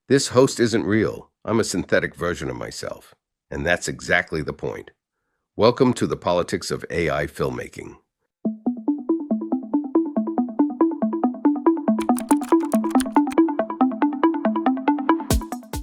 This host isn't real. I'm a synthetic version of myself. And that's exactly the point. Welcome to the Politics of AI Filmmaking.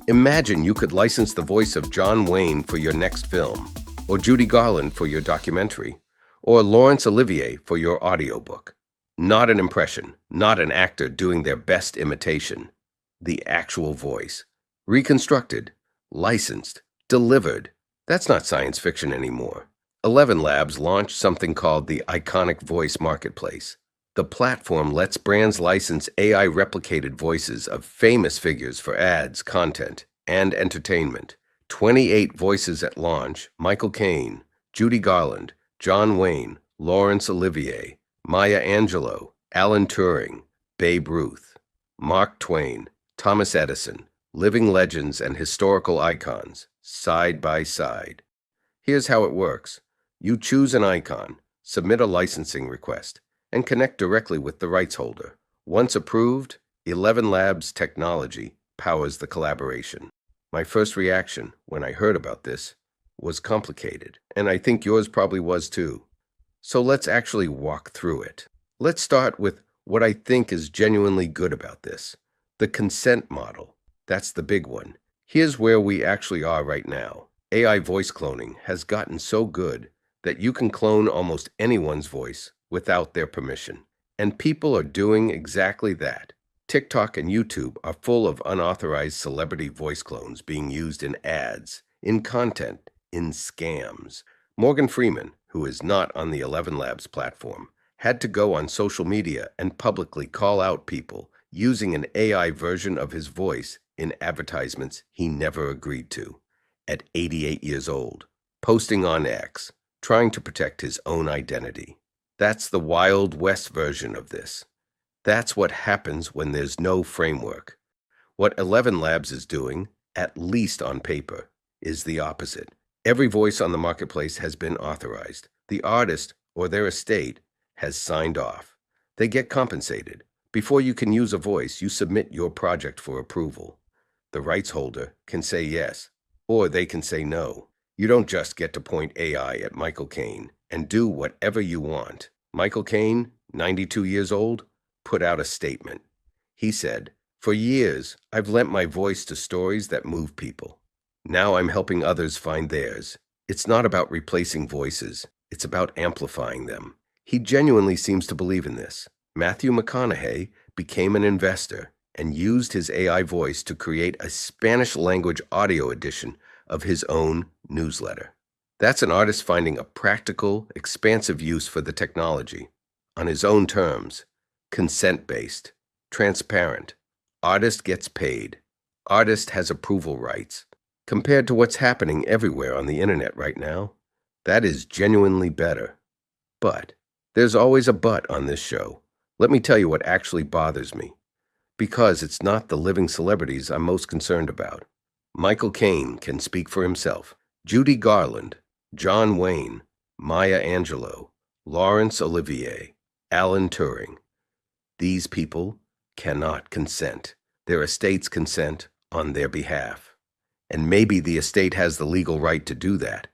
Imagine you could license the voice of John Wayne for your next film, or Judy Garland for your documentary, or Laurence Olivier for your audiobook. Not an impression, not an actor doing their best imitation. The actual voice. Reconstructed, licensed, delivered. That's not science fiction anymore. ElevenLabs launched something called the Iconic Voice Marketplace. The platform lets brands license AI-replicated voices of famous figures for ads, content, and entertainment. 28 voices at launch: Michael Caine, Judy Garland, John Wayne, Laurence Olivier, Maya Angelou, Alan Turing, Babe Ruth, Mark Twain, Thomas Edison, living legends and historical icons, side by side. Here's how it works. You choose an icon, submit a licensing request, and connect directly with the rights holder. Once approved, ElevenLabs technology powers the collaboration. My first reaction when I heard about this was complicated, and I think yours probably was too. So let's actually walk through it. Let's start with what I think is genuinely good about this. The consent model. That's the big one. Here's where we actually are right now. AI voice cloning has gotten so good that you can clone almost anyone's voice without their permission. And people are doing exactly that. TikTok and YouTube are full of unauthorized celebrity voice clones being used in ads, in content, in scams. Morgan Freeman, who is not on the ElevenLabs platform, had to go on social media and publicly call out people using an AI version of his voice in advertisements he never agreed to. At 88 years old, posting on X, trying to protect his own identity. That's the Wild West version of this. That's what happens when there's no framework. What ElevenLabs is doing, at least on paper, is the opposite. Every voice on the marketplace has been authorized. The artist or their estate has signed off. They get compensated. Before you can use a voice, you submit your project for approval. The rights holder can say yes, or they can say no. You don't just get to point AI at Michael Caine and do whatever you want. Michael Caine, 92 years old, put out a statement. He said, "For years, I've lent my voice to stories that move people. Now I'm helping others find theirs. It's not about replacing voices. It's about amplifying them." He genuinely seems to believe in this. Matthew McConaughey became an investor and used his AI voice to create a Spanish-language audio edition of his own newsletter. That's an artist finding a practical, expansive use for the technology, on his own terms, consent-based, transparent. Artist gets paid. Artist has approval rights. Compared to what's happening everywhere on the internet right now, that is genuinely better. But there's always a but on this show. Let me tell you what actually bothers me. Because it's not the living celebrities I'm most concerned about. Michael Caine can speak for himself. Judy Garland, John Wayne, Maya Angelou, Laurence Olivier, Alan Turing. These people cannot consent. Their estates consent on their behalf. And maybe the estate has the legal right to do that.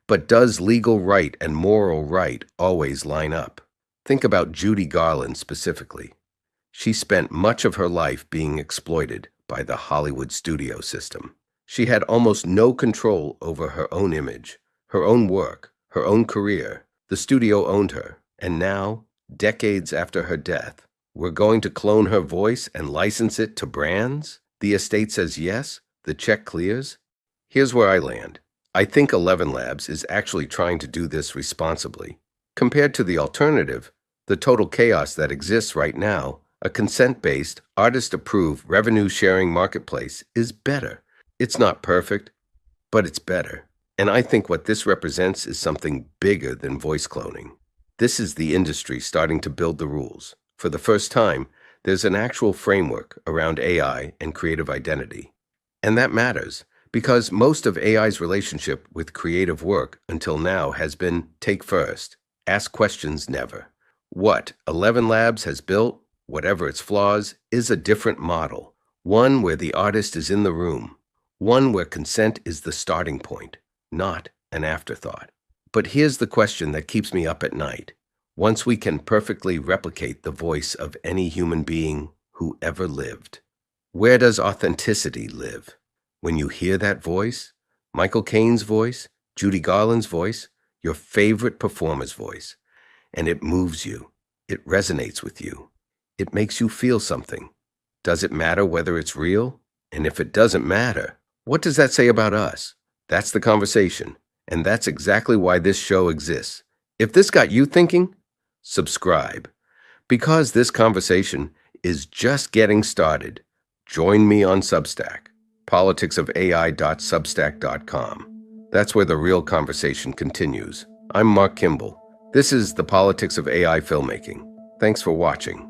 But does legal right and moral right always line up? Think about Judy Garland specifically. She spent much of her life being exploited by the Hollywood studio system. She had almost no control over her own image, her own work, her own career. The studio owned her. And now, decades after her death, we're going to clone her voice and license it to brands? The estate says yes, the check clears? Here's where I land. I think ElevenLabs is actually trying to do this responsibly. Compared to the alternative, the total chaos that exists right now, a consent-based, artist-approved, revenue-sharing marketplace is better. It's not perfect, but it's better. And I think what this represents is something bigger than voice cloning. This is the industry starting to build the rules. For the first time, there's an actual framework around AI and creative identity. And that matters, because most of AI's relationship with creative work until now has been take first, ask questions never. What ElevenLabs has built, whatever its flaws, is a different model. One where the artist is in the room. One where consent is the starting point, not an afterthought. But here's the question that keeps me up at night. Once we can perfectly replicate the voice of any human being who ever lived, where does authenticity live? When you hear that voice, Michael Caine's voice, Judy Garland's voice, your favorite performer's voice, and it moves you, it resonates with you, it makes you feel something. Does it matter whether it's real? And if it doesn't matter, what does that say about us? That's the conversation, and that's exactly why this show exists. If this got you thinking, subscribe. Because this conversation is just getting started. Join me on Substack, politicsofai.substack.com. That's where the real conversation continues. I'm Marc Kimball. This is the Politics of AI Filmmaking. Thanks for watching.